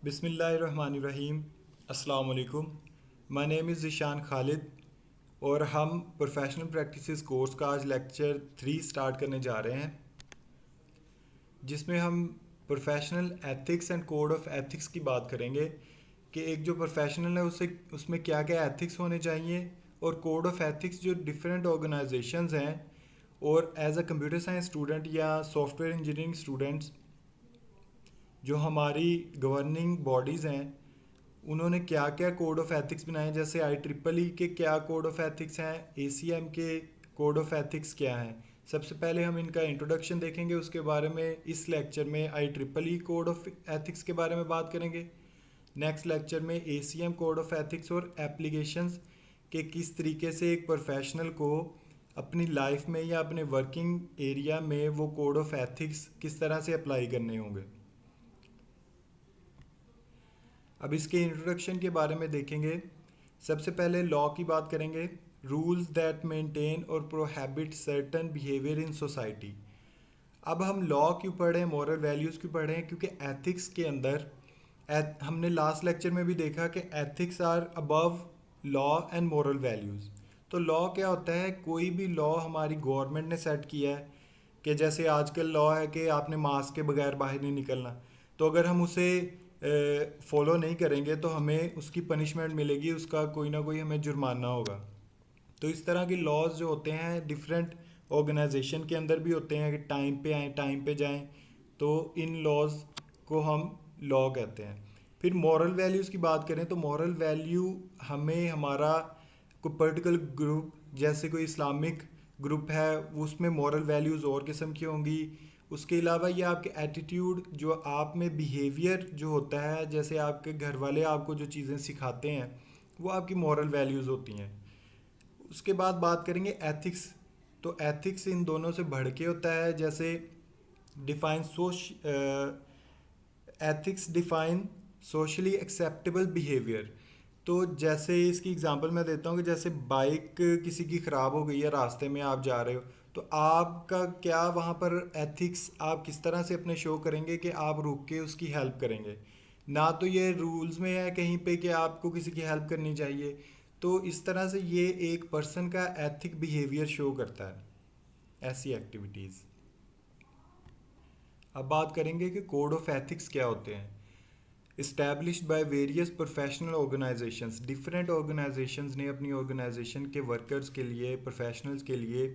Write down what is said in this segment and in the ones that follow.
बिस्मिल्लाहिर्रहमानिर्रहीम। अस्सलाम वालेकुम। My name is Zeeshan Khalid और हम प्रोफेशनल प्रैक्टिसेस कोर्स का आज लेक्चर 3 स्टार्ट करने जा रहे हैं, जिसमें हम professional ethics and code of ethics की बात करेंगे कि एक जो प्रोफेशनल है उसे उसमें क्या क्या एथिक्स होने चाहिए, और कोड ऑफ एथिक्स जो डिफरेंट ऑर्गेनाइजेशंस हैं और as a computer science student या सॉफ्टवेयर इंजीनियरिंग स्टूडेंट्स जो हमारी गवर्निंग बॉडीज़ हैं उन्होंने क्या क्या कोड ऑफ एथिक्स बनाए। जैसे IEEE के क्या कोड ऑफ एथिक्स हैं, ACM के कोड ऑफ एथिक्स क्या हैं। सबसे पहले हम इनका इंट्रोडक्शन देखेंगे, उसके बारे में इस लेक्चर में IEEE कोड ऑफ एथिक्स के बारे में बात करेंगे। नेक्स्ट लेक्चर में ACM कोड ऑफ एथिक्स और एप्लीकेशंस के किस तरीके से एक प्रोफेशनल को अपनी लाइफ में या अपने वर्किंग एरिया में वो कोड ऑफ एथिक्स किस तरह से अप्लाई करने होंगे। अब इसके इंट्रोडक्शन के बारे में देखेंगे। सबसे पहले लॉ की बात करेंगे। रूल्स दैट मेंटेन और prohibit certain behaviour in society. अब हम लॉ क्यों पढ़ें, मॉरल वैल्यूज़ क्यों पढ़ें, क्योंकि एथिक्स के अंदर हमने लास्ट लेक्चर में भी देखा कि ethics are above law and moral values. तो लॉ क्या होता है? कोई भी लॉ हमारी गवर्नमेंट ने सेट किया है कि जैसे आजकल लॉ है कि आपने मास्क के बगैर बाहर नहीं निकलना, तो अगर हम उसे फॉलो नहीं करेंगे तो हमें उसकी पनिशमेंट मिलेगी, उसका कोई ना कोई हमें जुर्माना होगा। तो इस तरह के लॉज जो होते हैं डिफरेंट ऑर्गेनाइजेशन के अंदर भी होते हैं कि टाइम पे आएँ टाइम पे जाएं, तो इन लॉज को हम लॉ कहते हैं। फिर मॉरल वैल्यूज़ की बात करें तो मॉरल वैल्यू हमें हमारा कोई पर्टिकुलर ग्रुप, जैसे कोई इस्लामिक ग्रुप है उसमें मॉरल वैल्यूज़ और किस्म की होंगी। उसके अलावा ये आपके एटीट्यूड, जो आप में बिहेवियर जो होता है, जैसे आपके घर वाले आपको जो चीज़ें सिखाते हैं वो आपकी मॉरल वैल्यूज़ होती हैं। उसके बाद बात करेंगे एथिक्स। तो एथिक्स इन दोनों से बढ़ के होता है। जैसे define ethics define socially acceptable behaviour. तो जैसे इसकी एग्जांपल मैं देता हूँ कि जैसे बाइक किसी की ख़राब हो गई है, रास्ते में आप जा रहे हो, तो आपका क्या वहाँ पर एथिक्स, आप किस तरह से अपने शो करेंगे कि आप रुक के उसकी हेल्प करेंगे। ना तो ये रूल्स में है कहीं पे कि आपको किसी की हेल्प करनी चाहिए। तो इस तरह से ये एक पर्सन का एथिक बिहेवियर शो करता है, ऐसी एक्टिविटीज़। अब बात करेंगे कि कोड ऑफ एथिक्स क्या होते हैं। Established by various professional organisations. Different organisations ने अपनी ऑर्गेनाइजेशन के वर्कर्स के लिए, प्रोफेशनल्स के लिए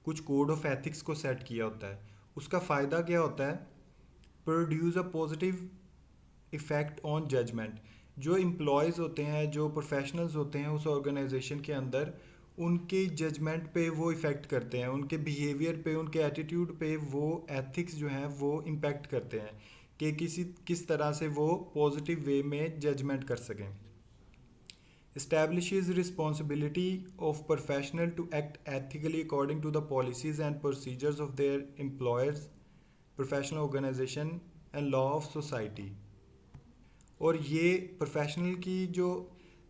कुछ कोड ऑफ एथिक्स को सेट किया होता है। उसका फ़ायदा क्या होता है? Produce a positive effect on judgement. जो एम्प्लॉयज़ होते हैं, जो प्रोफेशनल्स होते हैं उस ऑर्गेनाइजेशन के अंदर, उनके जजमेंट पे वो इफ़ेक्ट करते हैं, उनके बिहेवियर पे, उनके एटीट्यूड पे वो एथिक्स जो हैं वो इम्पेक्ट करते हैं कि किस तरह से वो पॉजिटिव वे में जजमेंट कर सकें। Establishes responsibility of professional to act ethically according to the policies and procedures of their employers, professional organization and law of society। और ये प्रोफेशनल की जो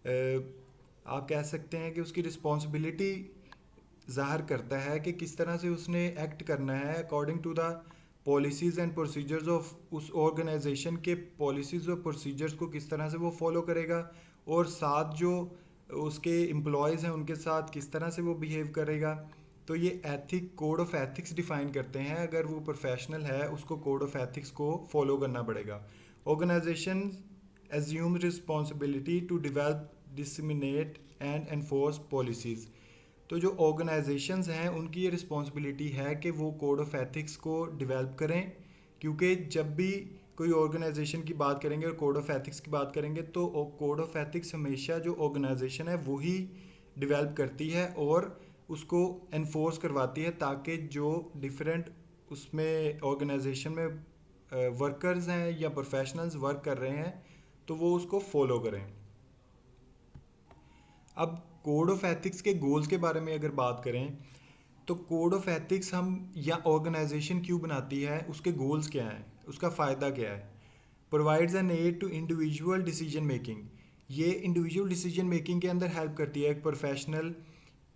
आप कह सकते हैं कि उसकी रिस्पॉन्सिबिलिटी ज़ाहिर करता है कि किस तरह से उसने एक्ट करना है according to the policies and procedures of उस ऑर्गेनाइजेशन के पॉलिसीज़ और प्रोसीजर्स को किस तरह से वो फॉलो करेगा, और साथ जो उसके एम्प्लॉयज़ हैं उनके साथ किस तरह से वो बिहेव करेगा। तो ये ethic code of ethics define करते हैं। अगर वो प्रोफेशनल है उसको कोड ऑफ एथिक्स को फॉलो करना पड़ेगा। Organisation assume responsibility to develop, disseminate and enforce policies। तो जो ऑर्गेनाइजेशंस हैं उनकी ये रिस्पॉन्सिबिलिटी है कि वो कोड ऑफ एथिक्स को डेवलप करें, क्योंकि जब भी कोई ऑर्गेनाइजेशन की बात करेंगे और कोड ऑफ एथिक्स की बात करेंगे तो कोड ऑफ एथिक्स हमेशा जो ऑर्गेनाइजेशन है वही डेवलप करती है और उसको एनफोर्स करवाती है, ताकि जो डिफरेंट उसमें ऑर्गेनाइजेशन में वर्कर्स हैं या प्रोफेशनल्स वर्क कर रहे हैं तो वो उसको फॉलो करें। अब कोड ऑफ एथिक्स के गोल्स के बारे में अगर बात करें तो कोड ऑफ एथिक्स हम या ऑर्गेनाइजेशन क्यों बनाती है, उसके गोल्स क्या हैं, उसका फ़ायदा क्या है। Provides an aid to individual decision making. ये इंडिविजुअल डिसीजन मेकिंग के अंदर हेल्प करती है एक प्रोफेशनल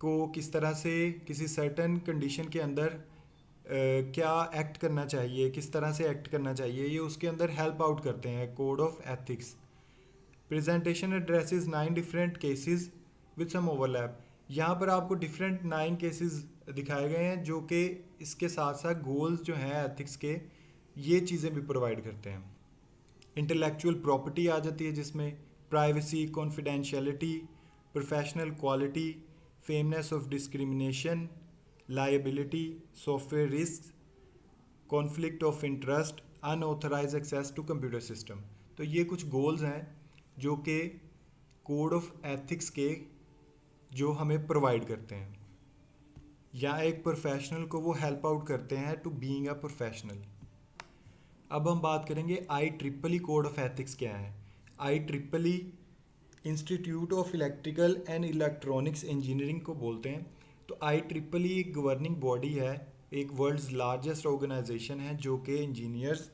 को किस तरह से किसी सर्टन कंडीशन के अंदर क्या एक्ट करना चाहिए, किस तरह से एक्ट करना चाहिए, ये उसके अंदर हेल्प आउट करते हैं code of ethics. Presentation addresses 9 different cases with some overlap. यहाँ पर आपको डिफरेंट 9 केसेस दिखाए गए हैं जो कि इसके साथ साथ गोल्स जो हैं एथिक्स के, ये चीज़ें भी प्रोवाइड करते हैं। इंटेलेक्चुअल प्रॉपर्टी आ जाती है जिसमें privacy, confidentiality, professional quality, fairness of discrimination, liability, software risk, conflict of interest, unauthorized access to computer system. तो ये कुछ गोल्स हैं जो कि कोड ऑफ एथिक्स के जो हमें प्रोवाइड करते हैं, या एक प्रोफेशनल को वो हेल्प आउट करते हैं टू बीइंग अ प्रोफेशनल। अब हम बात करेंगे IEEE कोड ऑफ एथिक्स क्या है। IEEE institute of electrical and electronics engineering को बोलते हैं। तो IEEE एक गवर्निंग बॉडी है, एक वर्ल्ड्स लार्जेस्ट ऑर्गेनाइजेशन है जो कि engineers,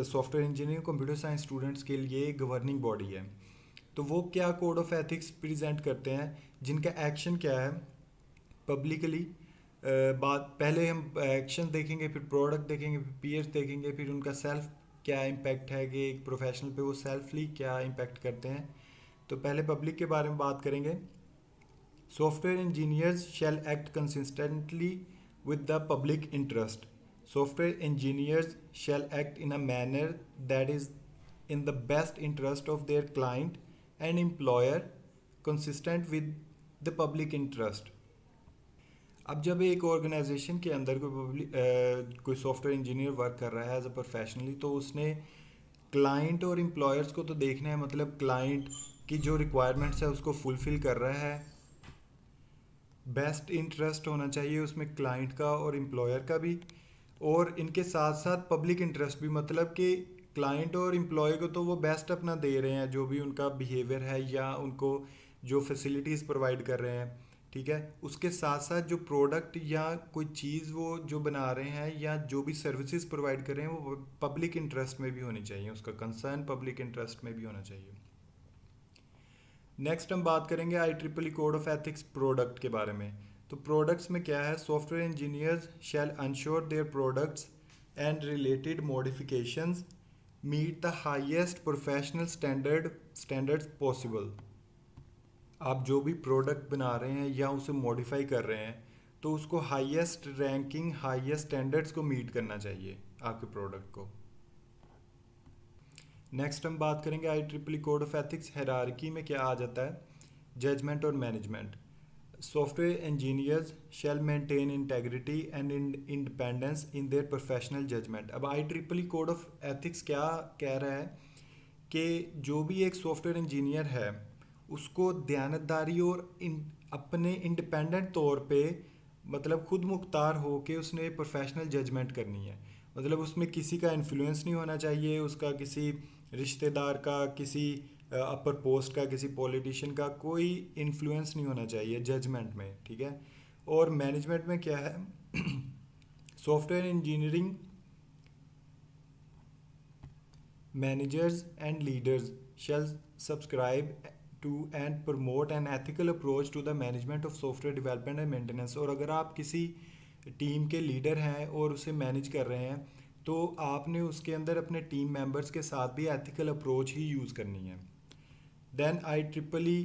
software engineering, computer science students के लिए गवर्निंग बॉडी है। तो वो क्या कोड ऑफ एथिक्स प्रेजेंट करते हैं, जिनका एक्शन क्या है पब्लिकली। बात पहले हम एक्शन देखेंगे, फिर प्रोडक्ट देखेंगे, फिर पीयर्स देखेंगे, फिर उनका सेल्फ क्या इम्पैक्ट है कि एक प्रोफेशनल पे वो सेल्फली क्या इम्पैक्ट करते हैं। तो पहले पब्लिक के बारे में बात करेंगे। Software engineers shall act consistently with the public interest. Software engineers shall act in a manner that is in the best interest of their client and employer, consistent with the public interest। अब जब एक organisation के अंदर कोई software engineer work कर रहा है as a professionally, तो उसने क्लाइंट और एम्प्लॉयर्स को तो देखना है, मतलब क्लाइंट की जो रिक्वायरमेंट्स है उसको फुलफिल कर रहा है। बेस्ट इंटरेस्ट होना चाहिए उसमें क्लाइंट का और एम्प्लॉयर का भी, और इनके साथ साथ पब्लिक इंटरेस्ट भी, मतलब कि क्लाइंट और एम्प्लॉय को तो वो बेस्ट अपना दे रहे हैं, जो भी उनका बिहेवियर है या उनको जो फैसिलिटीज़ प्रोवाइड कर रहे हैं, ठीक है। उसके साथ साथ जो प्रोडक्ट या कोई चीज़ वो जो बना रहे हैं या जो भी सर्विसेज प्रोवाइड कर रहे हैं वो पब्लिक इंटरेस्ट में भी होनी चाहिए, उसका कंसर्न पब्लिक इंटरेस्ट में भी होना चाहिए। नेक्स्ट हम बात करेंगे IEEE code of ethics product के बारे में। तो प्रोडक्ट्स में क्या है, software engineers shall ensure their products and related modifications meet the highest professional standards possible. आप जो भी प्रोडक्ट बना रहे हैं या उसे मॉडिफाई कर रहे हैं तो उसको हाईएस्ट रैंकिंग, हाईएस्ट स्टैंडर्ड्स को मीट करना चाहिए आपके प्रोडक्ट को। नेक्स्ट हम बात करेंगे IEEE code of ethics hierarchy में क्या आ जाता है, जजमेंट और management. Software engineers shall maintain integrity and independence in their professional judgement. अब IEEE कोड ऑफ एथिक्स क्या कह रहा है कि जो भी एक सॉफ्टवेयर इंजीनियर है उसको दयानतदारी और अपने इंडिपेंडेंट तौर पे, मतलब खुद मुख्तार हो के उसने प्रोफेशनल जजमेंट करनी है। मतलब उसमें किसी का इन्फ्लुएंस नहीं होना चाहिए, उसका किसी रिश्तेदार का, किसी अपर पोस्ट का, किसी पॉलिटिशियन का कोई इन्फ्लुएंस नहीं होना चाहिए जजमेंट में, ठीक है। और मैनेजमेंट में क्या है, software engineering managers and leaders shall subscribe to and promote an ethical approach to the management of software development and maintenance। और अगर आप किसी टीम के लीडर हैं और उसे मैनेज कर रहे हैं तो आपने उसके अंदर अपने टीम मेंबर्स के साथ भी एथिकल अप्रोच ही यूज़ करनी है। Then IEEE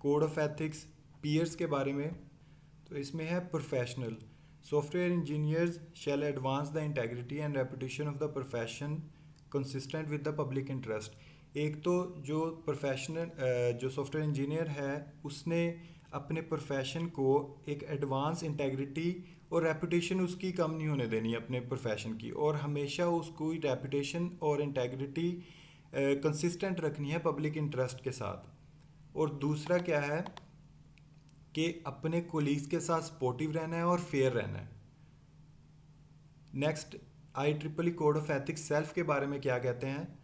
code of ethics peers के बारे में, तो इसमें है professional. Software engineers shall advance the integrity and reputation of the profession consistent with the public interest. एक तो जो प्रोफेशनल जो सॉफ्टवेयर इंजीनियर है उसने अपने प्रोफेशन को एक एडवांस इंटेग्रिटी और रेपुटेशन उसकी कम नहीं होने देनी अपने प्रोफेशन की, और हमेशा उसको रेपुटेशन और इंटेग्रिटी कंसिस्टेंट रखनी है पब्लिक इंटरेस्ट के साथ। और दूसरा क्या है कि अपने कोलीग्स के साथ सपोर्टिव रहना है और फेयर रहना है। Next IEEE code of ethics self के बारे में क्या कहते हैं,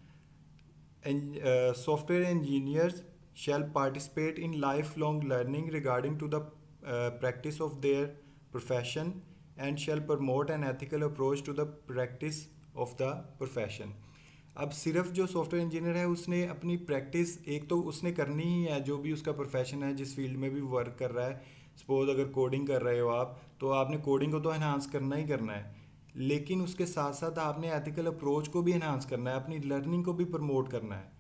software engineers shall participate in life long learning regarding to the practice of their profession and shall promote an ethical approach to the practice of the profession. अब सिर्फ जो software engineer है उसने अपनी प्रैक्टिस एक तो उसने करनी ही है, जो भी उसका प्रोफेशन है जिस फील्ड में भी वर्क कर रहा है। सपोज अगर कोडिंग कर रहे हो आप तो आपने कोडिंग को तो एनहांस करना ही करना है, लेकिन उसके साथ साथ आपने एथिकल अप्रोच को भी इन्हांस करना है, अपनी लर्निंग को भी प्रमोट करना है।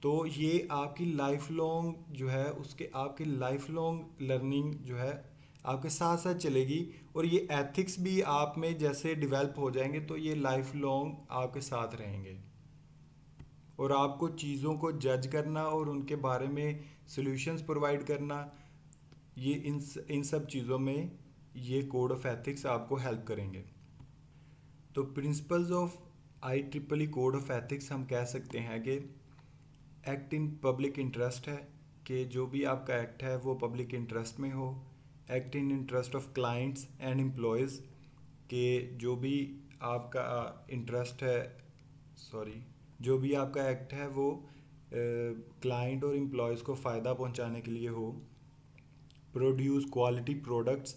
तो ये आपकी लाइफ लॉन्ग जो है उसके आपकी लाइफ लॉन्ग लर्निंग जो है आपके साथ साथ चलेगी, और ये एथिक्स भी आप में जैसे डेवलप हो जाएंगे तो ये लाइफ लॉन्ग आपके साथ रहेंगे। और आपको चीज़ों को जज करना और उनके बारे में सॉल्यूशंस प्रोवाइड करना, ये इन सब चीज़ों में ये कोड ऑफ एथिक्स आपको हेल्प करेंगे। तो principles of IEEE code of ethics हम कह सकते हैं कि एक्ट इन पब्लिक इंटरेस्ट है, कि जो भी आपका एक्ट है वो पब्लिक इंटरेस्ट में हो। Act in interest of clients and employees, के जो भी आपका इंटरेस्ट है, सॉरी, जो भी आपका एक्ट है वो क्लाइंट और एम्प्लॉयज़ को फ़ायदा पहुंचाने के लिए हो। प्रोड्यूस क्वालिटी प्रोडक्ट्स,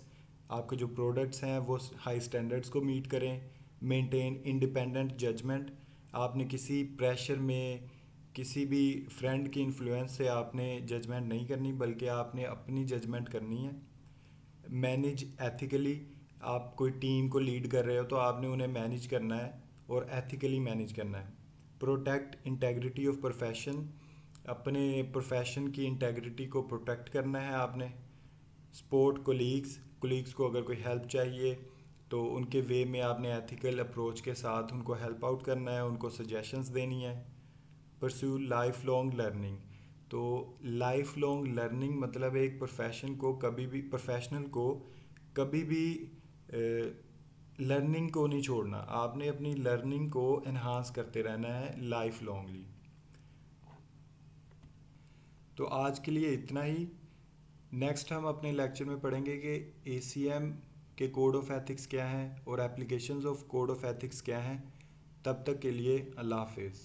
आपके जो प्रोडक्ट्स हैं वो हाई स्टैंडर्ड्स को मीट करें। मेंटेन इंडिपेंडेंट जजमेंट, आपने किसी प्रेशर में, किसी भी फ्रेंड की इन्फ्लुएंस से आपने जजमेंट नहीं करनी, बल्कि आपने अपनी जजमेंट करनी है। मैनेज एथिकली, आप कोई टीम को लीड कर रहे हो तो आपने उन्हें मैनेज करना है और एथिकली मैनेज करना है। प्रोटेक्ट इंटेग्रिटी ऑफ प्रोफेशन, अपने प्रोफेशन की इंटेग्रिटी को प्रोटेक्ट करना है आपने। सपोर्ट कोलीग्स को अगर कोई हेल्प चाहिए तो उनके वे में आपने एथिकल अप्रोच के साथ उनको हेल्प आउट करना है, उनको सजेशंस देनी है। परस्यू लाइफ लॉन्ग लर्निंग, तो लाइफ लॉन्ग लर्निंग मतलब एक प्रोफेशनल को कभी भी लर्निंग को नहीं छोड़ना, आपने अपनी लर्निंग को एनहांस करते रहना है लाइफ लॉन्गली। तो आज के लिए इतना ही। नेक्स्ट हम अपने लेक्चर में पढ़ेंगे कि ACM के कोड ऑफ एथिक्स क्या हैं और applications of code of ethics क्या हैं। तब तक के लिए अल्लाह हाफिज़।